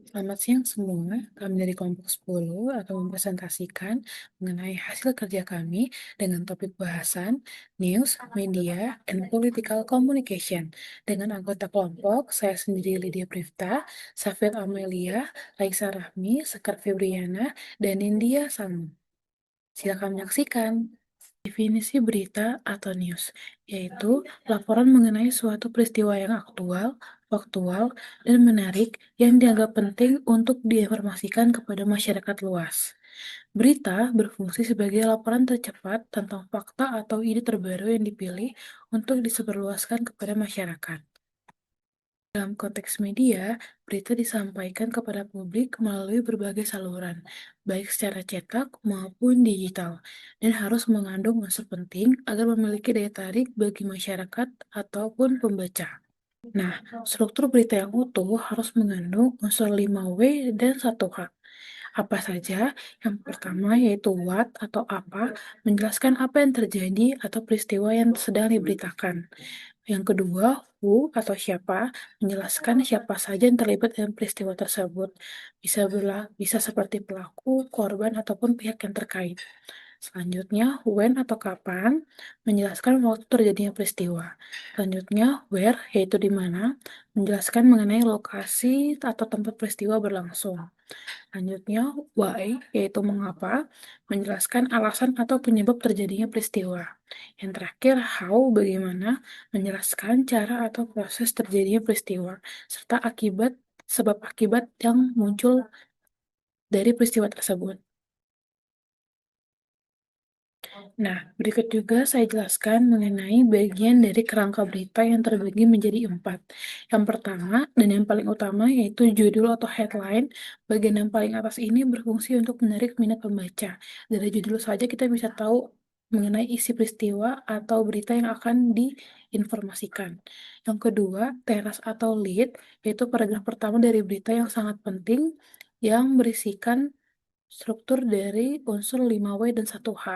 Selamat siang semua, kami dari kelompok 10 akan mempresentasikan mengenai hasil kerja kami dengan topik bahasan News, Media, and Political Communication. Dengan anggota kelompok, saya sendiri Lydia Prifta, Safir Amelia, Raisa Rahmi, Sekar Febriana, dan India Samu. Silakan menyaksikan. Definisi berita atau news, yaitu laporan mengenai suatu peristiwa yang aktual, faktual, dan menarik yang dianggap penting untuk diinformasikan kepada masyarakat luas. Berita berfungsi sebagai laporan tercepat tentang fakta atau ide terbaru yang dipilih untuk disebarluaskan kepada masyarakat. Dalam konteks media, berita disampaikan kepada publik melalui berbagai saluran, baik secara cetak maupun digital, dan harus mengandung unsur penting agar memiliki daya tarik bagi masyarakat ataupun pembaca. Nah, struktur berita yang utuh harus mengandung unsur 5W dan 1H. Apa saja? Yang pertama yaitu what atau apa, menjelaskan apa yang terjadi atau peristiwa yang sedang diberitakan. Yang kedua, who atau siapa, menjelaskan siapa saja yang terlibat dalam peristiwa tersebut. Bisa seperti pelaku, korban, ataupun pihak yang terkait. Selanjutnya, when atau kapan, menjelaskan waktu terjadinya peristiwa. Selanjutnya, where, yaitu di mana, menjelaskan mengenai lokasi atau tempat peristiwa berlangsung. Selanjutnya, why, yaitu mengapa, menjelaskan alasan atau penyebab terjadinya peristiwa. Yang terakhir, how, bagaimana, menjelaskan cara atau proses terjadinya peristiwa, serta sebab akibat yang muncul dari peristiwa tersebut. Nah, berikut juga saya jelaskan mengenai bagian dari kerangka berita yang terbagi menjadi 4. Yang pertama, dan yang paling utama, yaitu judul atau headline. Bagian yang paling atas ini berfungsi untuk menarik minat pembaca. Dari judul saja kita bisa tahu mengenai isi peristiwa atau berita yang akan diinformasikan. Yang kedua, teras atau lead, yaitu paragraf pertama dari berita yang sangat penting yang berisikan struktur dari unsur 5W dan 1H.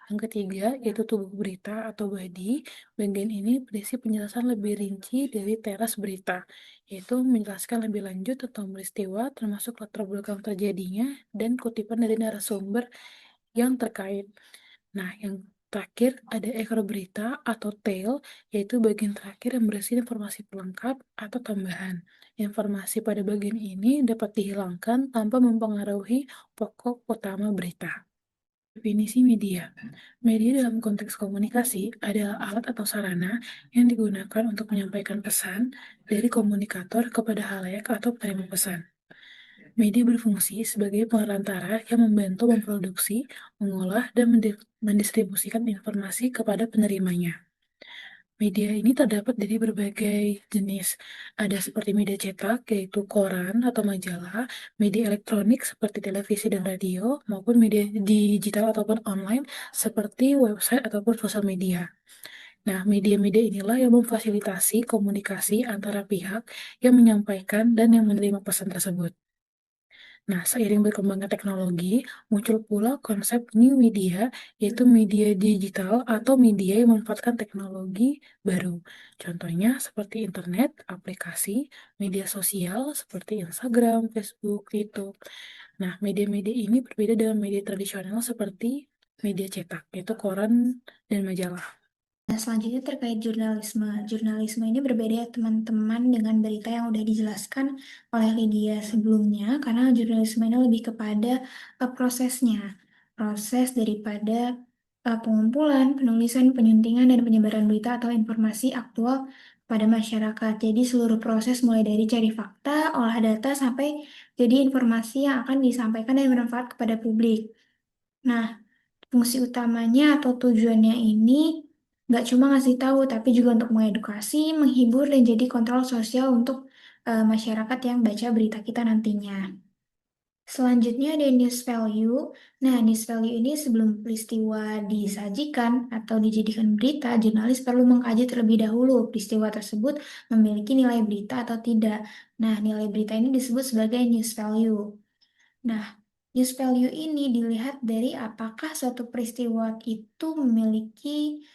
Yang ketiga, yaitu tubuh berita atau body. Bagian ini berisi penjelasan lebih rinci dari teras berita, yaitu menjelaskan lebih lanjut tentang peristiwa, termasuk latar belakang terjadinya, dan kutipan dari narasumber yang terkait. Nah, yang terakhir ada ekor berita atau tail, yaitu bagian terakhir yang berisi informasi pelengkap atau tambahan. Informasi pada bagian ini dapat dihilangkan tanpa mempengaruhi pokok utama berita. Definisi media. Media dalam konteks komunikasi adalah alat atau sarana yang digunakan untuk menyampaikan pesan dari komunikator kepada halayak atau penerima pesan. Media berfungsi sebagai perantara yang membantu memproduksi, mengolah, dan mendistribusikan informasi kepada penerimanya. Media ini terdapat dari berbagai jenis. Ada seperti media cetak, yaitu koran atau majalah, media elektronik seperti televisi dan radio, maupun media digital ataupun online seperti website ataupun sosial media. Nah, media-media inilah yang memfasilitasi komunikasi antara pihak yang menyampaikan dan yang menerima pesan tersebut. Nah, seiring berkembangnya teknologi, muncul pula konsep new media, yaitu media digital atau media yang memanfaatkan teknologi baru. Contohnya seperti internet, aplikasi, media sosial seperti Instagram, Facebook, YouTube. Nah, media-media ini berbeda dengan media tradisional seperti media cetak, yaitu koran dan majalah. Nah, selanjutnya terkait jurnalisme. Jurnalisme ini berbeda ya teman-teman dengan berita yang udah dijelaskan oleh Lydia sebelumnya, karena jurnalisme ini lebih kepada prosesnya. Proses daripada pengumpulan, penulisan, penyuntingan, dan penyebaran berita atau informasi aktual pada masyarakat. Jadi seluruh proses mulai dari cari fakta, olah data, sampai jadi informasi yang akan disampaikan dan bermanfaat kepada publik. Nah, fungsi utamanya atau tujuannya ini nggak cuma ngasih tahu, tapi juga untuk mengedukasi, menghibur, dan jadi kontrol sosial untuk masyarakat yang baca berita kita nantinya. Selanjutnya ada news value. Nah, news value ini sebelum peristiwa disajikan atau dijadikan berita, jurnalis perlu mengkaji terlebih dahulu peristiwa tersebut memiliki nilai berita atau tidak. Nah, nilai berita ini disebut sebagai news value. Nah, news value ini dilihat dari apakah suatu peristiwa itu memiliki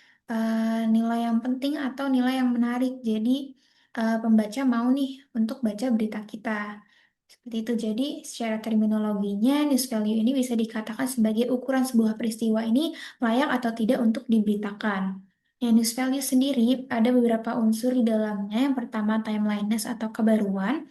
nilai yang penting atau nilai yang menarik. Jadi, pembaca mau nih untuk baca berita kita. Seperti itu. Jadi, secara terminologinya, news value ini bisa dikatakan sebagai ukuran sebuah peristiwa ini layak atau tidak untuk diberitakan. Ya, news value sendiri ada beberapa unsur di dalamnya. Yang pertama, timeliness atau kebaruan.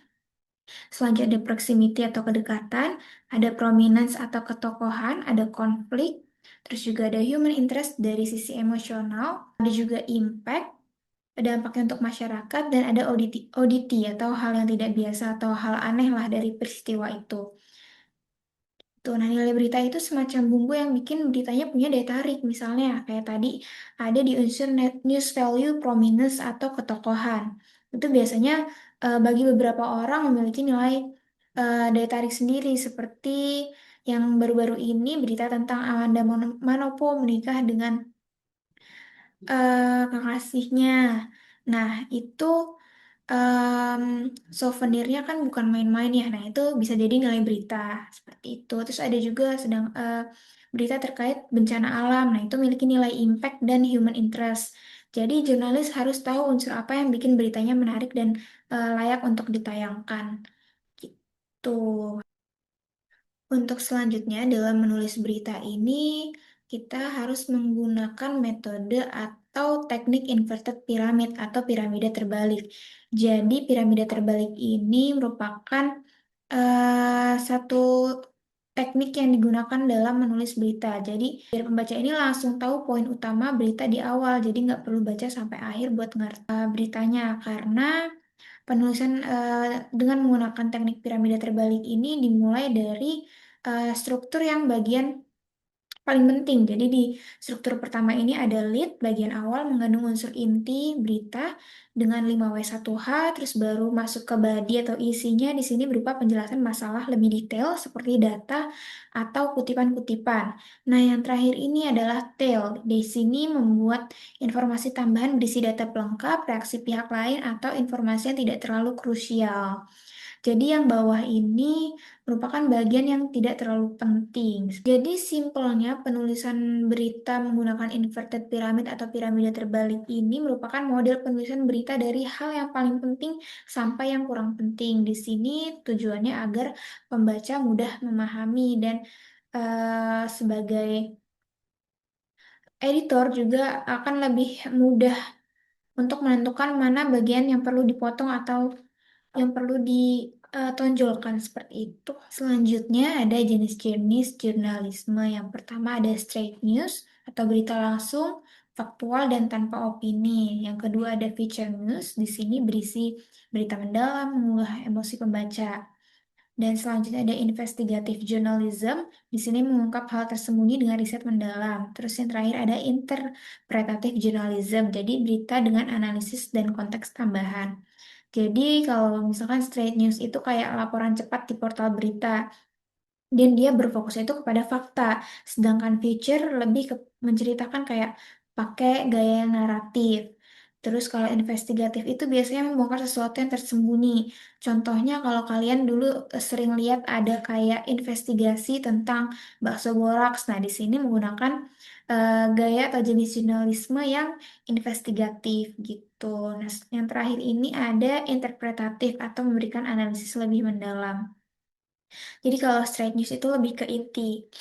Selanjutnya ada proximity atau kedekatan, ada prominence atau ketokohan, ada konflik, terus juga ada human interest dari sisi emosional, ada juga impact, dampaknya untuk masyarakat, dan ada oddity atau hal yang tidak biasa atau hal aneh lah dari peristiwa itu. Tuh, nah nilai berita itu semacam bumbu yang bikin beritanya punya daya tarik. Misalnya kayak tadi ada di unsur news value, prominence, atau ketokohan. Itu biasanya bagi beberapa orang memiliki nilai daya tarik sendiri. Seperti yang baru-baru ini berita tentang Amanda Manopo menikah dengan kekasihnya. Nah, itu em, souvenirnya kan bukan main-main ya. Nah, itu bisa jadi nilai berita seperti itu. Terus ada juga berita terkait bencana alam. Nah, itu memiliki nilai impact dan human interest. Jadi, jurnalis harus tahu unsur apa yang bikin beritanya menarik dan layak untuk ditayangkan. Gitu. Untuk selanjutnya, dalam menulis berita ini, kita harus menggunakan metode atau teknik inverted pyramid atau piramida terbalik. Jadi, piramida terbalik ini merupakan satu teknik yang digunakan dalam menulis berita. Jadi, biar pembaca ini langsung tahu poin utama berita di awal. Jadi, nggak perlu baca sampai akhir buat ngerti beritanya. Karena penulisan dengan menggunakan teknik piramida terbalik ini dimulai dari struktur yang bagian paling penting. Jadi di struktur pertama ini ada lead, bagian awal mengandung unsur inti berita dengan 5W1H, terus baru masuk ke body atau isinya di sini berupa penjelasan masalah lebih detail seperti data atau kutipan-kutipan. Nah, yang terakhir ini adalah tail. Di sini membuat informasi tambahan berisi data pelengkap, reaksi pihak lain, atau informasi yang tidak terlalu krusial. Jadi yang bawah ini merupakan bagian yang tidak terlalu penting. Jadi simpelnya penulisan berita menggunakan inverted pyramid atau piramida terbalik ini merupakan model penulisan berita dari hal yang paling penting sampai yang kurang penting. Di sini tujuannya agar pembaca mudah memahami dan sebagai editor juga akan lebih mudah untuk menentukan mana bagian yang perlu dipotong atau yang perlu ditonjolkan seperti itu. Selanjutnya ada jenis-jenis jurnalisme. Yang pertama ada straight news atau berita langsung, faktual dan tanpa opini. Yang kedua ada feature news. Di sini berisi berita mendalam, mengunggah emosi pembaca. Dan selanjutnya ada investigative journalism. Di sini mengungkap hal tersembunyi dengan riset mendalam. Terus yang terakhir ada interpretative journalism. Jadi berita dengan analisis dan konteks tambahan. Jadi kalau misalkan straight news itu kayak laporan cepat di portal berita dan dia berfokusnya itu kepada fakta, sedangkan feature lebih ke menceritakan kayak pakai gaya naratif. Terus kalau investigatif itu biasanya membongkar sesuatu yang tersembunyi. Contohnya kalau kalian dulu sering lihat ada kayak investigasi tentang bakso boraks. Nah, di sini menggunakan gaya atau jenis jurnalisme yang investigatif gitu. Nah, yang terakhir ini ada interpretatif atau memberikan analisis lebih mendalam. Jadi kalau straight news itu lebih ke inti.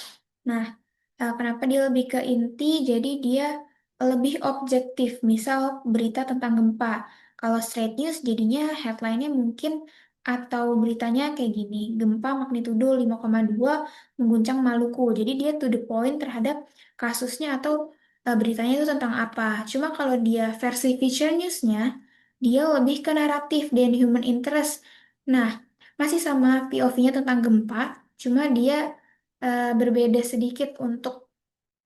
Nah, kenapa dia lebih ke inti? Jadi dia lebih objektif. Misal berita tentang gempa. Kalau straight news jadinya headline-nya mungkin atau beritanya kayak gini. Gempa magnitudo 5,2 mengguncang Maluku. Jadi dia to the point terhadap kasusnya atau beritanya itu tentang apa. Cuma kalau dia versi feature news-nya, dia lebih ke naratif dan human interest. Nah, masih sama POV-nya tentang gempa, cuma dia berbeda sedikit untuk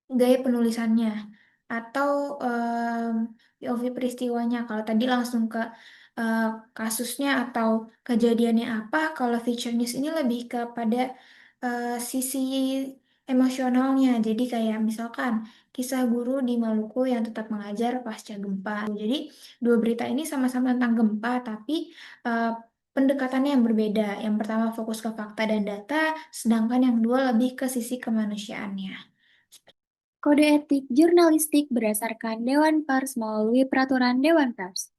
gaya penulisannya atau POV peristiwanya. Kalau tadi langsung ke eh, kasusnya atau kejadiannya apa, kalau feature news ini lebih kepada sisi emosionalnya. Jadi kayak misalkan kisah guru di Maluku yang tetap mengajar pasca gempa. Jadi dua berita ini sama-sama tentang gempa, tapi eh, pendekatannya yang berbeda. Yang pertama fokus ke fakta dan data, sedangkan yang kedua lebih ke sisi kemanusiaannya. Kode etik jurnalistik berdasarkan Dewan Pers melalui Peraturan Dewan Pers.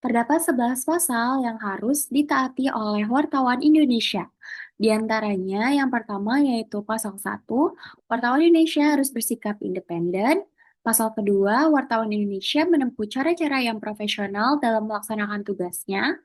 Terdapat 11 pasal yang harus ditaati oleh wartawan Indonesia. Di antaranya yang pertama yaitu pasal 1, wartawan Indonesia harus bersikap independen. Pasal kedua, wartawan Indonesia menempuh cara-cara yang profesional dalam melaksanakan tugasnya.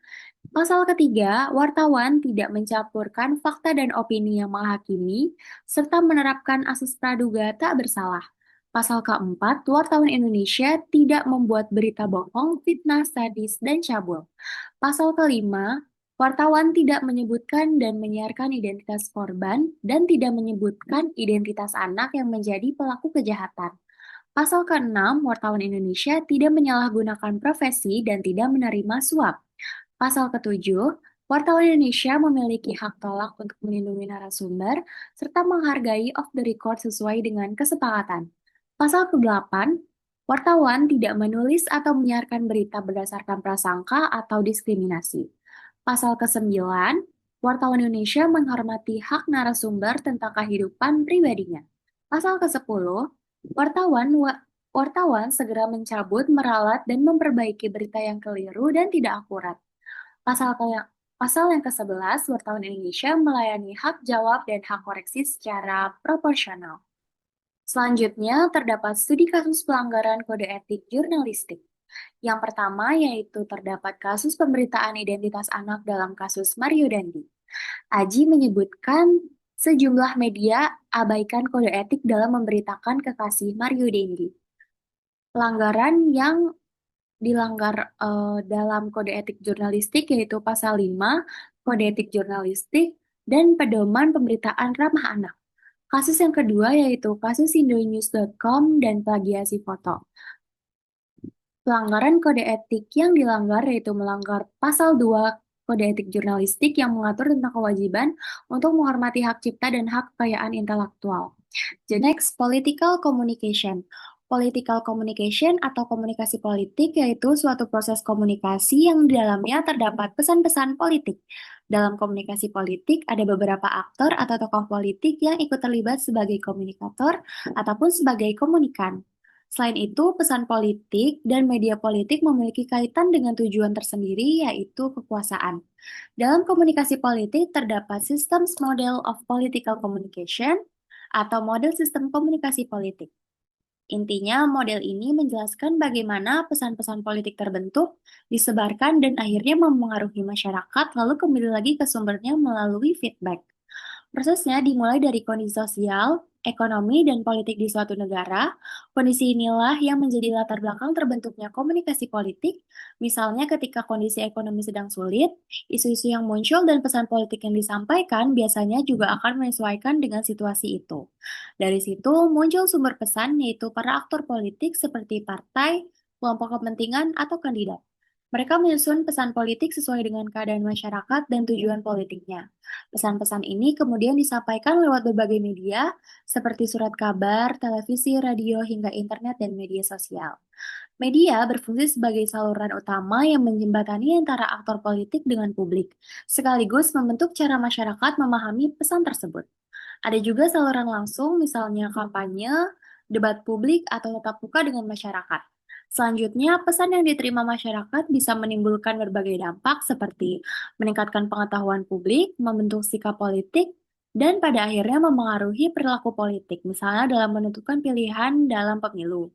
Pasal ketiga, wartawan tidak mencampurkan fakta dan opini yang menghakimi, serta menerapkan asas praduga tak bersalah. Pasal keempat, wartawan Indonesia tidak membuat berita bohong, fitnah, sadis, dan cabul. Pasal kelima, wartawan tidak menyebutkan dan menyiarkan identitas korban dan tidak menyebutkan identitas anak yang menjadi pelaku kejahatan. Pasal keenam, wartawan Indonesia tidak menyalahgunakan profesi dan tidak menerima suap. Pasal ketujuh, wartawan Indonesia memiliki hak tolak untuk melindungi narasumber serta menghargai off the record sesuai dengan kesepakatan. Pasal ke-8, wartawan tidak menulis atau menyiarkan berita berdasarkan prasangka atau diskriminasi. Pasal ke-9, wartawan Indonesia menghormati hak narasumber tentang kehidupan pribadinya. Pasal ke-10, wartawan segera mencabut, meralat, dan memperbaiki berita yang keliru dan tidak akurat. Pasal yang ke-11, wartawan Indonesia melayani hak jawab dan hak koreksi secara proporsional. Selanjutnya, terdapat studi kasus pelanggaran kode etik jurnalistik. Yang pertama yaitu terdapat kasus pemberitaan identitas anak dalam kasus Mario Dandi. Aji menyebutkan sejumlah media abaikan kode etik dalam memberitakan kekasih Mario Dandi. Pelanggaran yang dilanggar dalam kode etik jurnalistik yaitu pasal 5 kode etik jurnalistik dan pedoman pemberitaan ramah anak. Kasus yang kedua yaitu kasus indonews.com dan plagiasi foto. Pelanggaran kode etik yang dilanggar yaitu melanggar pasal 2 kode etik jurnalistik yang mengatur tentang kewajiban untuk menghormati hak cipta dan hak kekayaan intelektual. The next, political communication. Political communication atau komunikasi politik yaitu suatu proses komunikasi yang di dalamnya terdapat pesan-pesan politik. Dalam komunikasi politik ada beberapa aktor atau tokoh politik yang ikut terlibat sebagai komunikator ataupun sebagai komunikan. Selain itu, pesan politik dan media politik memiliki kaitan dengan tujuan tersendiri yaitu kekuasaan. Dalam komunikasi politik terdapat systems model of political communication atau model sistem komunikasi politik. Intinya, model ini menjelaskan bagaimana pesan-pesan politik terbentuk, disebarkan, dan akhirnya mempengaruhi masyarakat, lalu kembali lagi ke sumbernya melalui feedback. Prosesnya dimulai dari kondisi sosial, ekonomi, dan politik di suatu negara. Kondisi inilah yang menjadi latar belakang terbentuknya komunikasi politik, misalnya ketika kondisi ekonomi sedang sulit, isu-isu yang muncul dan pesan politik yang disampaikan biasanya juga akan menyesuaikan dengan situasi itu. Dari situ muncul sumber pesan yaitu para aktor politik seperti partai, kelompok kepentingan, atau kandidat. Mereka menyusun pesan politik sesuai dengan keadaan masyarakat dan tujuan politiknya. Pesan-pesan ini kemudian disampaikan lewat berbagai media, seperti surat kabar, televisi, radio, hingga internet dan media sosial. Media berfungsi sebagai saluran utama yang menjembatani antara aktor politik dengan publik, sekaligus membentuk cara masyarakat memahami pesan tersebut. Ada juga saluran langsung, misalnya kampanye, debat publik, atau tatap muka dengan masyarakat. Selanjutnya, pesan yang diterima masyarakat bisa menimbulkan berbagai dampak seperti meningkatkan pengetahuan publik, membentuk sikap politik, dan pada akhirnya memengaruhi perilaku politik, misalnya dalam menentukan pilihan dalam pemilu.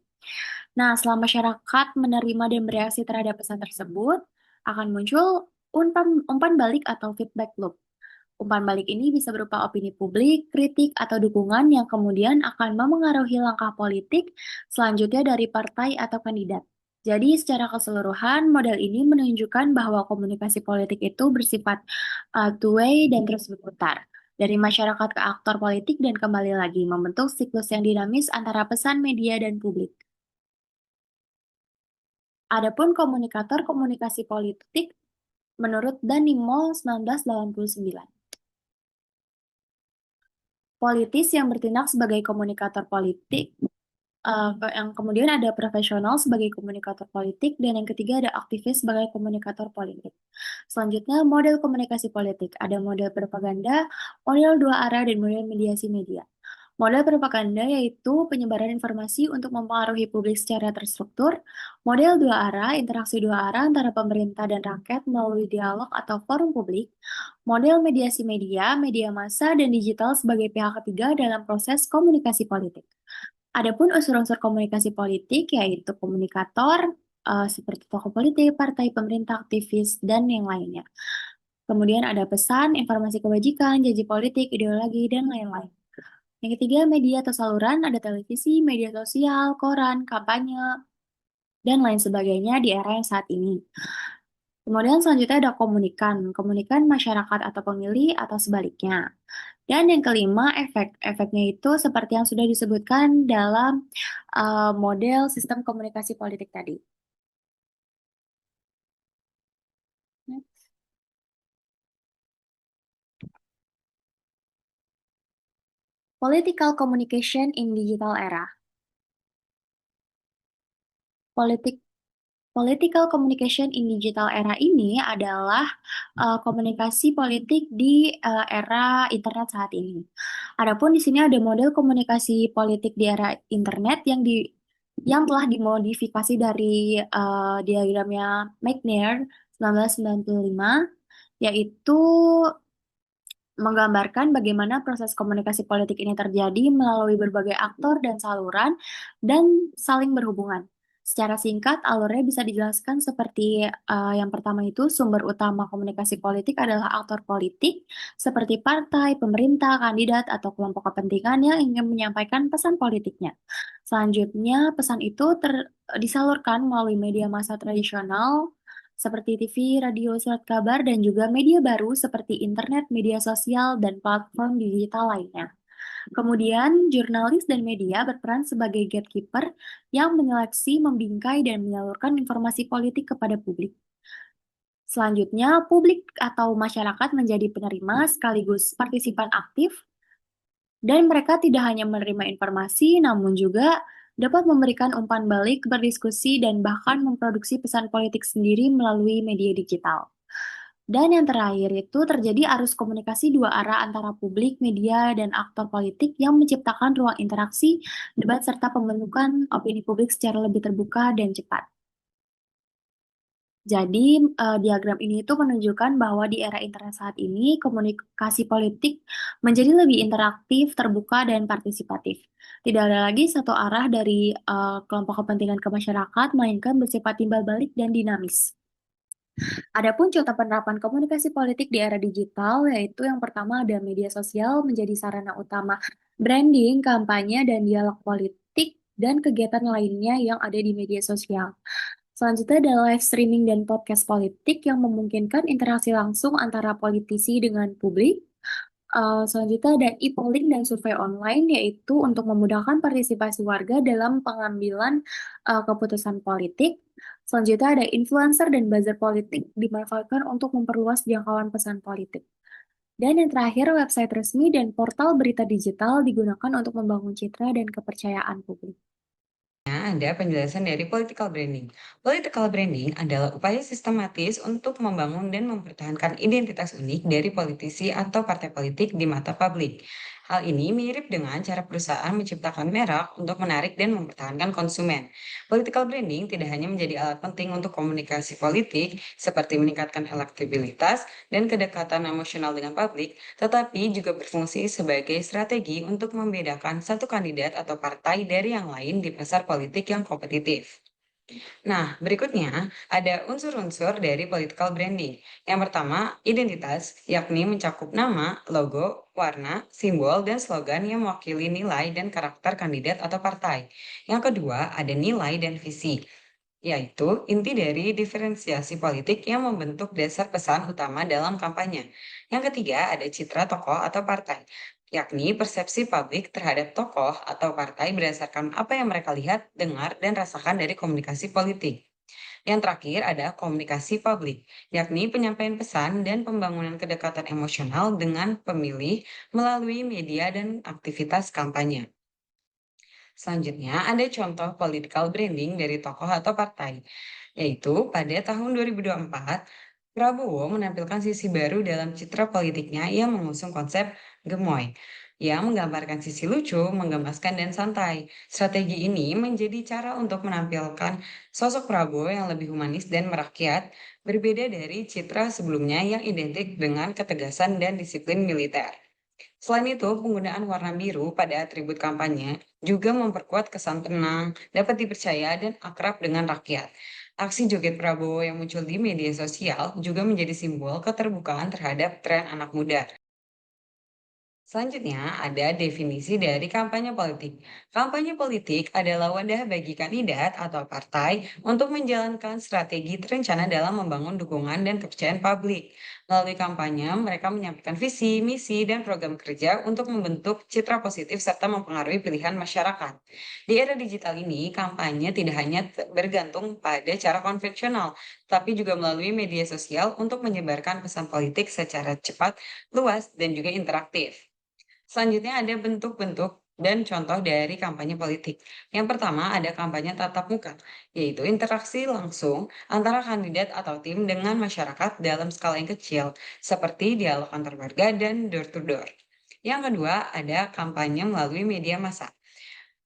Nah, setelah masyarakat menerima dan bereaksi terhadap pesan tersebut, akan muncul umpan balik atau feedback loop. Umpan balik ini bisa berupa opini publik, kritik, atau dukungan yang kemudian akan memengaruhi langkah politik selanjutnya dari partai atau kandidat. Jadi, secara keseluruhan, model ini menunjukkan bahwa komunikasi politik itu bersifat two-way dan terus berputar. Dari masyarakat ke aktor politik dan kembali lagi membentuk siklus yang dinamis antara pesan media dan publik. Adapun komunikator komunikasi politik menurut Danimo 1989. Politis yang bertindak sebagai komunikator politik, yang kemudian ada profesional sebagai komunikator politik, dan yang ketiga ada aktivis sebagai komunikator politik. Selanjutnya, model komunikasi politik. Ada model propaganda, model dua arah, dan model mediasi media. Model propaganda yaitu penyebaran informasi untuk mempengaruhi publik secara terstruktur. Model dua arah, interaksi dua arah antara pemerintah dan rakyat melalui dialog atau forum publik. Model mediasi media, media massa, dan digital sebagai pihak ketiga dalam proses komunikasi politik. Adapun unsur-unsur komunikasi politik yaitu komunikator, seperti tokoh politik, partai, pemerintah, aktivis, dan yang lainnya. Kemudian ada pesan, informasi kebajikan, janji politik, ideologi, dan lain-lain. Yang ketiga, media atau saluran, ada televisi, media sosial, koran, kampanye, dan lain sebagainya di era yang saat ini. Kemudian selanjutnya ada komunikan, komunikan masyarakat atau pemilih atau sebaliknya. Dan yang kelima, efek. Efeknya itu seperti yang sudah disebutkan dalam model sistem komunikasi politik tadi. Next. Political communication in digital era. Political communication in digital era ini adalah komunikasi politik di era internet saat ini. Adapun di sini ada model komunikasi politik di era internet yang telah dimodifikasi dari diagramnya McNair 1995, yaitu menggambarkan bagaimana proses komunikasi politik ini terjadi melalui berbagai aktor dan saluran dan saling berhubungan. Secara singkat, alurnya bisa dijelaskan seperti yang pertama itu sumber utama komunikasi politik adalah aktor politik seperti partai, pemerintah, kandidat, atau kelompok kepentingan yang ingin menyampaikan pesan politiknya. Selanjutnya, pesan itu disalurkan melalui media massa tradisional seperti TV, radio, surat kabar, dan juga media baru seperti internet, media sosial, dan platform digital lainnya. Kemudian, jurnalis dan media berperan sebagai gatekeeper yang menyeleksi, membingkai, dan menyalurkan informasi politik kepada publik. Selanjutnya, publik atau masyarakat menjadi penerima sekaligus partisipan aktif, dan mereka tidak hanya menerima informasi, namun juga dapat memberikan umpan balik, berdiskusi, dan bahkan memproduksi pesan politik sendiri melalui media digital. Dan yang terakhir itu terjadi arus komunikasi dua arah antara publik, media, dan aktor politik yang menciptakan ruang interaksi, debat, serta pembentukan opini publik secara lebih terbuka dan cepat. Jadi, diagram ini itu menunjukkan bahwa di era internet saat ini, komunikasi politik menjadi lebih interaktif, terbuka, dan partisipatif. Tidak ada lagi satu arah dari kelompok kepentingan ke masyarakat, melainkan bersifat timbal balik dan dinamis. Adapun contoh penerapan komunikasi politik di era digital, yaitu yang pertama ada media sosial menjadi sarana utama branding, kampanye, dan dialog politik, dan kegiatan lainnya yang ada di media sosial. Selanjutnya ada live streaming dan podcast politik yang memungkinkan interaksi langsung antara politisi dengan publik. Selanjutnya ada e-polling dan survei online, yaitu untuk memudahkan partisipasi warga dalam pengambilan keputusan politik. Selanjutnya ada influencer dan buzzer politik dimanfaatkan untuk memperluas jangkauan pesan politik. Dan yang terakhir, website resmi dan portal berita digital digunakan untuk membangun citra dan kepercayaan publik. Ada penjelasan dari political branding. Political branding adalah upaya sistematis untuk membangun dan mempertahankan identitas unik dari politisi atau partai politik di mata publik. Hal ini mirip dengan cara perusahaan menciptakan merek untuk menarik dan mempertahankan konsumen. Political branding tidak hanya menjadi alat penting untuk komunikasi politik, seperti meningkatkan elektabilitas dan kedekatan emosional dengan publik, tetapi juga berfungsi sebagai strategi untuk membedakan satu kandidat atau partai dari yang lain di pasar politik yang kompetitif. Nah, berikutnya ada unsur-unsur dari political branding. Yang pertama, identitas, yakni mencakup nama, logo, warna, simbol, dan slogan yang mewakili nilai dan karakter kandidat atau partai. Yang kedua, ada nilai dan visi, yaitu inti dari diferensiasi politik yang membentuk dasar pesan utama dalam kampanye. Yang ketiga, ada citra tokoh atau partai, yakni persepsi publik terhadap tokoh atau partai berdasarkan apa yang mereka lihat, dengar, dan rasakan dari komunikasi politik. Yang terakhir ada komunikasi publik, yakni penyampaian pesan dan pembangunan kedekatan emosional dengan pemilih melalui media dan aktivitas kampanye. Selanjutnya, ada contoh political branding dari tokoh atau partai, yaitu pada tahun 2024, Prabowo menampilkan sisi baru dalam citra politiknya yang mengusung konsep gemoy, yang menggambarkan sisi lucu, menggemaskan, dan santai. Strategi ini menjadi cara untuk menampilkan sosok Prabowo yang lebih humanis dan merakyat, berbeda dari citra sebelumnya yang identik dengan ketegasan dan disiplin militer. Selain itu, penggunaan warna biru pada atribut kampanye juga memperkuat kesan tenang, dapat dipercaya, dan akrab dengan rakyat. Aksi joget Prabowo yang muncul di media sosial juga menjadi simbol keterbukaan terhadap tren anak muda. Selanjutnya, ada definisi dari kampanye politik. Kampanye politik adalah wadah bagi kandidat atau partai untuk menjalankan strategi terencana dalam membangun dukungan dan kepercayaan publik. Melalui kampanye, mereka menyampaikan visi, misi, dan program kerja untuk membentuk citra positif serta mempengaruhi pilihan masyarakat. Di era digital ini, kampanye tidak hanya bergantung pada cara konvensional, tapi juga melalui media sosial untuk menyebarkan pesan politik secara cepat, luas, dan juga interaktif. Selanjutnya ada bentuk-bentuk dan contoh dari kampanye politik. Yang pertama ada kampanye tatap muka, yaitu interaksi langsung antara kandidat atau tim dengan masyarakat dalam skala yang kecil, seperti dialog antar warga dan door to door. Yang kedua ada kampanye melalui media massa.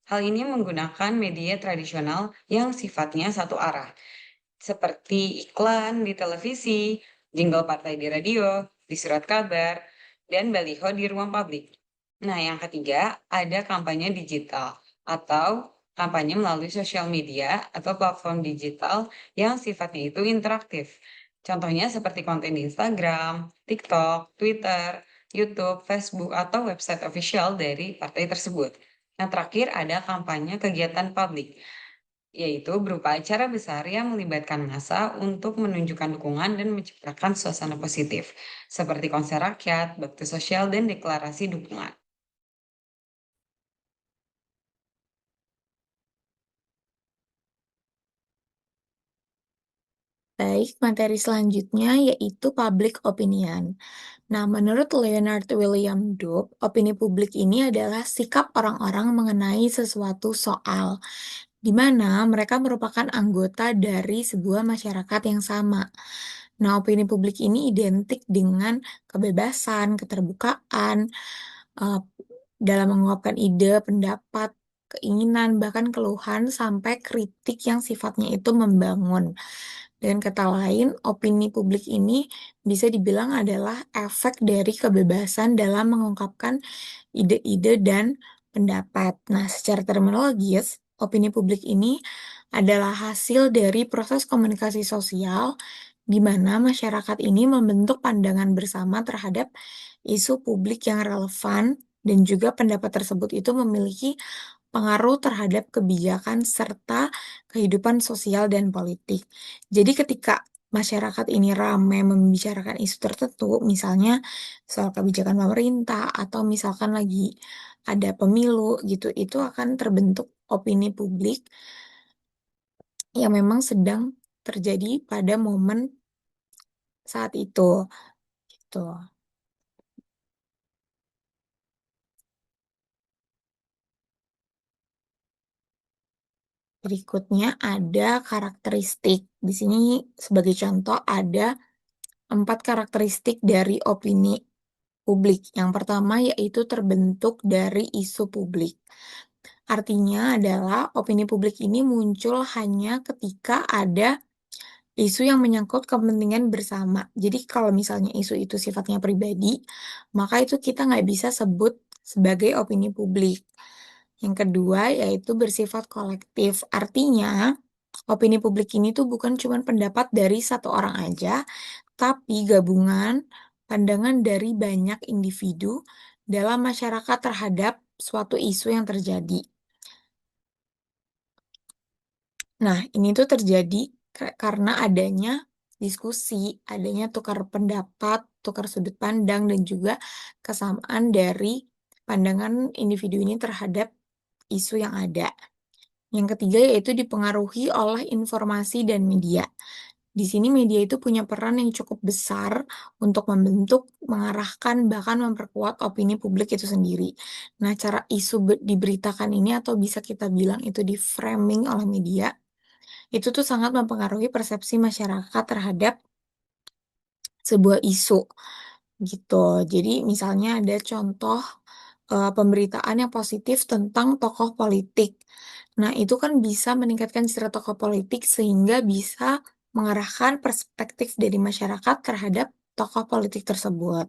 Hal ini menggunakan media tradisional yang sifatnya satu arah, seperti iklan di televisi, jingle partai di radio, di surat kabar, dan baliho di ruang publik. Nah, yang ketiga, ada kampanye digital atau kampanye melalui sosial media atau platform digital yang sifatnya itu interaktif. Contohnya seperti konten di Instagram, TikTok, Twitter, YouTube, Facebook, atau website official dari partai tersebut. Yang terakhir ada kampanye kegiatan publik, yaitu berupa acara besar yang melibatkan massa untuk menunjukkan dukungan dan menciptakan suasana positif, seperti konser rakyat, bakti sosial, dan deklarasi dukungan. Baik, materi selanjutnya yaitu public opinion. Nah, menurut Leonard William Dove, opini publik ini adalah sikap orang-orang mengenai sesuatu soal, di mana mereka merupakan anggota dari sebuah masyarakat yang sama. Nah, opini publik ini identik dengan kebebasan, keterbukaan, eee, dalam mengungkapkan ide, pendapat, keinginan, bahkan keluhan, sampai kritik yang sifatnya itu membangun. Dengan kata lain, opini publik ini bisa dibilang adalah efek dari kebebasan dalam mengungkapkan ide-ide dan pendapat. Nah, secara terminologis, opini publik ini adalah hasil dari proses komunikasi sosial di mana masyarakat ini membentuk pandangan bersama terhadap isu publik yang relevan dan juga pendapat tersebut itu memiliki pengaruh terhadap kebijakan serta kehidupan sosial dan politik. Jadi ketika masyarakat ini ramai membicarakan isu tertentu, misalnya soal kebijakan pemerintah atau misalkan lagi ada pemilu gitu, itu akan terbentuk opini publik yang memang sedang terjadi pada momen saat itu, gitu. Berikutnya ada karakteristik. Di sini sebagai contoh ada 4 karakteristik dari opini publik. Yang pertama yaitu terbentuk dari isu publik. Artinya adalah opini publik ini muncul hanya ketika ada isu yang menyangkut kepentingan bersama. Jadi kalau misalnya isu itu sifatnya pribadi, maka itu kita nggak bisa sebut sebagai opini publik. Yang kedua yaitu bersifat kolektif. Artinya, opini publik ini tuh bukan cuma pendapat dari satu orang aja, tapi gabungan pandangan dari banyak individu dalam masyarakat terhadap suatu isu yang terjadi. Nah, ini tuh terjadi karena adanya diskusi, adanya tukar pendapat, tukar sudut pandang, dan juga kesamaan dari pandangan individu ini terhadap isu yang ada. Yang ketiga yaitu dipengaruhi oleh informasi dan media. Di sini media itu punya peran yang cukup besar untuk membentuk, mengarahkan, bahkan memperkuat opini publik itu sendiri. Nah, cara isu diberitakan ini atau bisa kita bilang itu di-framing oleh media, itu tuh sangat mempengaruhi persepsi masyarakat terhadap sebuah isu, gitu. Jadi misalnya ada contoh pemberitaan yang positif tentang tokoh politik. Nah, itu kan bisa meningkatkan citra tokoh politik sehingga bisa mengarahkan perspektif dari masyarakat terhadap tokoh politik tersebut.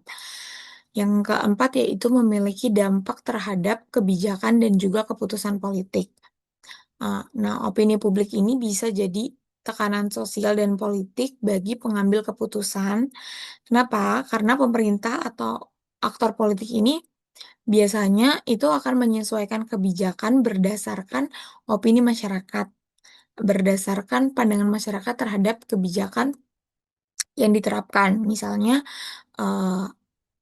Yang keempat yaitu memiliki dampak terhadap kebijakan dan juga keputusan politik. Nah, opini publik ini bisa jadi tekanan sosial dan politik bagi pengambil keputusan. Kenapa? Karena pemerintah atau aktor politik ini biasanya itu akan menyesuaikan kebijakan berdasarkan opini masyarakat, berdasarkan pandangan masyarakat terhadap kebijakan yang diterapkan. Misalnya, eh,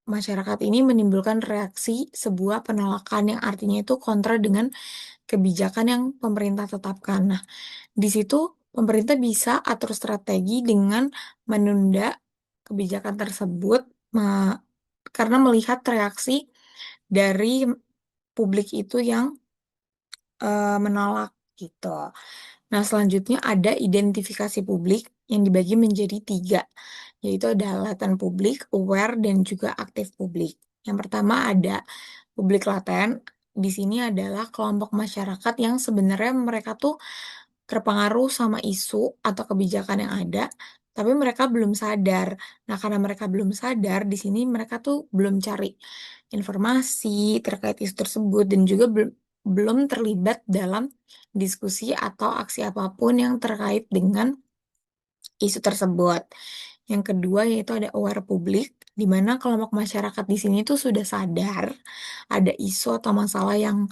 masyarakat ini menimbulkan reaksi sebuah penolakan yang artinya itu kontra dengan kebijakan yang pemerintah tetapkan. Nah, di situ pemerintah bisa atur strategi dengan menunda kebijakan tersebut karena melihat reaksi dari publik itu yang menolak gitu. Nah, selanjutnya ada identifikasi publik yang dibagi menjadi 3, yaitu ada laten publik, aware, dan juga aktif publik. Yang pertama ada publik laten. Di sini adalah kelompok masyarakat yang sebenarnya mereka tuh terpengaruh sama isu atau kebijakan yang ada, tapi mereka belum sadar. Nah, karena mereka belum sadar, di sini mereka tuh belum cari informasi terkait isu tersebut dan juga belum terlibat dalam diskusi atau aksi apapun yang terkait dengan isu tersebut. Yang kedua yaitu ada aware publik, di mana kelompok masyarakat di sini tuh sudah sadar ada isu atau masalah yang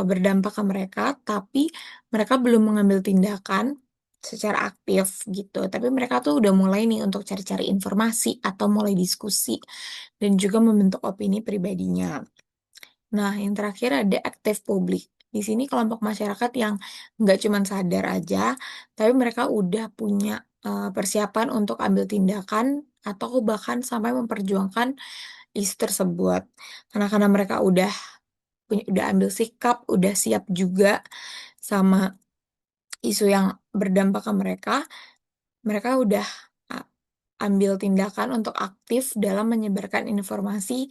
berdampak ke mereka, tapi mereka belum mengambil tindakan secara aktif gitu. Tapi mereka tuh udah mulai nih untuk cari-cari informasi atau mulai diskusi dan juga membentuk opini pribadinya. Nah, yang terakhir ada aktif publik. Di sini kelompok masyarakat yang nggak cuma sadar aja, tapi mereka udah punya persiapan untuk ambil tindakan atau bahkan sampai memperjuangkan isu tersebut. Karena mereka udah ambil sikap, udah siap juga sama isu yang berdampak ke mereka, mereka udah ambil tindakan untuk aktif dalam menyebarkan informasi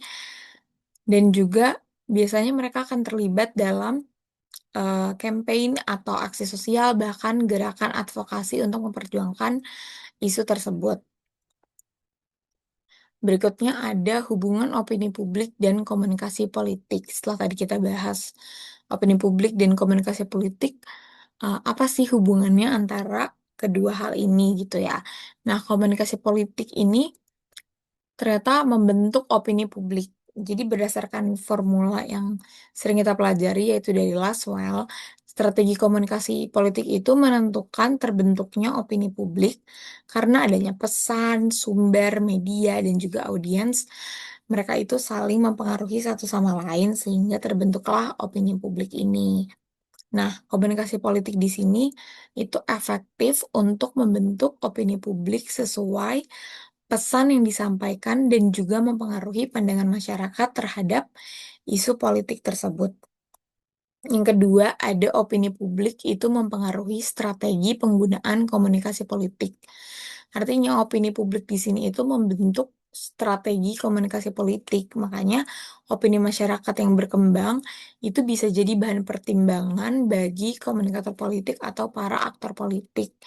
dan juga biasanya mereka akan terlibat dalam campaign atau aksi sosial bahkan gerakan advokasi untuk memperjuangkan isu tersebut. Berikutnya ada hubungan opini publik dan komunikasi politik. Setelah tadi kita bahas opini publik dan komunikasi politik, apa sih hubungannya antara kedua hal ini gitu ya. Nah, komunikasi politik ini ternyata membentuk opini publik. Jadi berdasarkan formula yang sering kita pelajari yaitu dari Laswell, strategi komunikasi politik itu menentukan terbentuknya opini publik karena adanya pesan, sumber, media, dan juga audiens. Mereka itu saling mempengaruhi satu sama lain sehingga terbentuklah opini publik ini. Nah, komunikasi politik di sini itu efektif untuk membentuk opini publik sesuai pesan yang disampaikan dan juga mempengaruhi pandangan masyarakat terhadap isu politik tersebut. Yang kedua, ada opini publik itu mempengaruhi strategi penggunaan komunikasi politik. Artinya opini publik di sini itu membentuk strategi komunikasi politik. Makanya opini masyarakat yang berkembang itu bisa jadi bahan pertimbangan bagi komunikator politik atau para aktor politik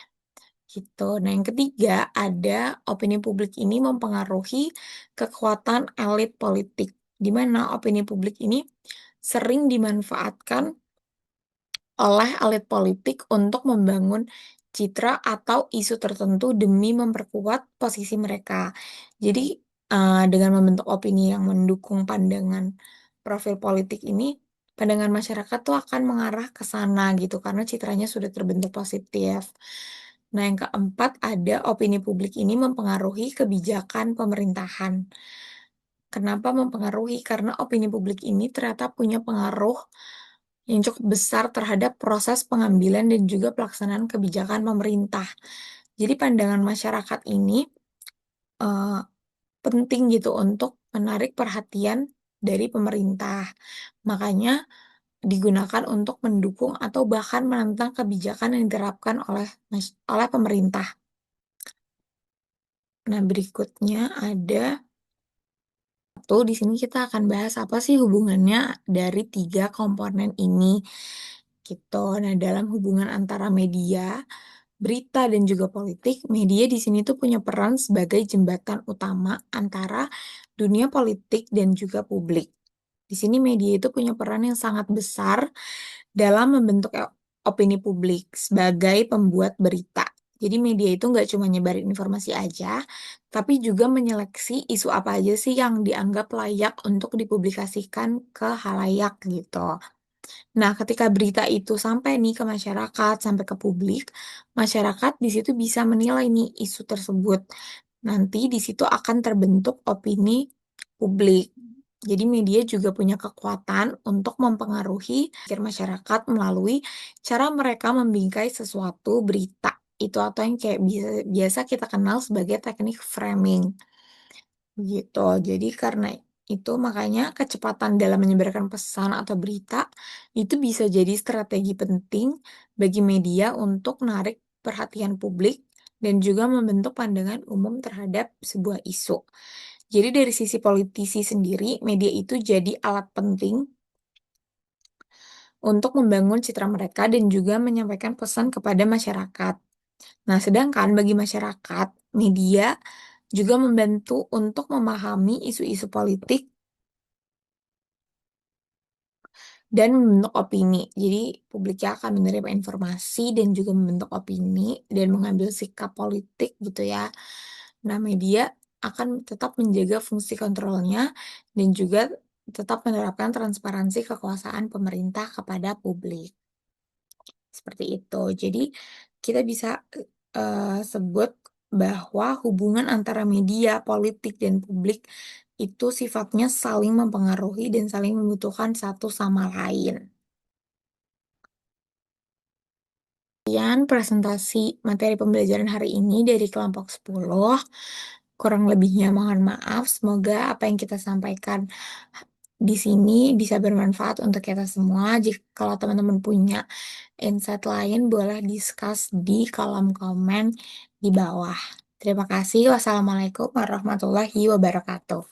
gitu. Nah, yang ketiga ada opini publik ini mempengaruhi kekuatan elit politik, di mana opini publik ini sering dimanfaatkan oleh elit politik untuk membangun citra atau isu tertentu demi memperkuat posisi mereka. Jadi, dengan membentuk opini yang mendukung pandangan profil politik ini, pandangan masyarakat tuh akan mengarah ke sana gitu, karena citranya sudah terbentuk positif. Nah, yang keempat ada opini publik ini mempengaruhi kebijakan pemerintahan. Kenapa mempengaruhi? Karena opini publik ini ternyata punya pengaruh yang cukup besar terhadap proses pengambilan dan juga pelaksanaan kebijakan pemerintah. Jadi pandangan masyarakat ini penting gitu untuk menarik perhatian dari pemerintah. Makanya digunakan untuk mendukung atau bahkan menentang kebijakan yang diterapkan oleh pemerintah. Nah, berikutnya ada persatu. Di sini kita akan bahas apa sih hubungannya dari 3 komponen ini, gitu. Nah, dalam hubungan antara media, berita, dan juga politik, media di sini tuh punya peran sebagai jembatan utama antara dunia politik dan juga publik. Di sini media itu punya peran yang sangat besar dalam membentuk opini publik sebagai pembuat berita. Jadi media itu nggak cuma nyebarin informasi aja, tapi juga menyeleksi isu apa aja sih yang dianggap layak untuk dipublikasikan ke khalayak gitu. Nah, ketika berita itu sampai nih ke masyarakat, sampai ke publik, masyarakat di situ bisa menilai nih isu tersebut. Nanti di situ akan terbentuk opini publik. Jadi media juga punya kekuatan untuk mempengaruhi pikir masyarakat melalui cara mereka membingkai sesuatu berita. Itu atau yang kayak biasa kita kenal sebagai teknik framing. Gitu. Jadi karena itu makanya kecepatan dalam menyebarkan pesan atau berita itu bisa jadi strategi penting bagi media untuk menarik perhatian publik dan juga membentuk pandangan umum terhadap sebuah isu. Jadi dari sisi politisi sendiri, media itu jadi alat penting untuk membangun citra mereka dan juga menyampaikan pesan kepada masyarakat. Nah, sedangkan bagi masyarakat, media juga membantu untuk memahami isu-isu politik dan membentuk opini. Jadi, publiknya akan menerima informasi dan juga membentuk opini dan mengambil sikap politik gitu ya. Nah, media akan tetap menjaga fungsi kontrolnya dan juga tetap menerapkan transparansi kekuasaan pemerintah kepada publik. Seperti itu. Jadi, kita bisa, sebut bahwa hubungan antara media, politik, dan publik itu sifatnya saling mempengaruhi dan saling membutuhkan satu sama lain. Sekian presentasi materi pembelajaran hari ini dari kelompok 10. Kurang lebihnya mohon maaf, semoga apa yang kita sampaikan di sini bisa bermanfaat untuk kita semua. Jika kalau teman-teman punya insight lain, boleh discuss di kolom komen di bawah. Terima kasih. Wassalamualaikum warahmatullahi wabarakatuh.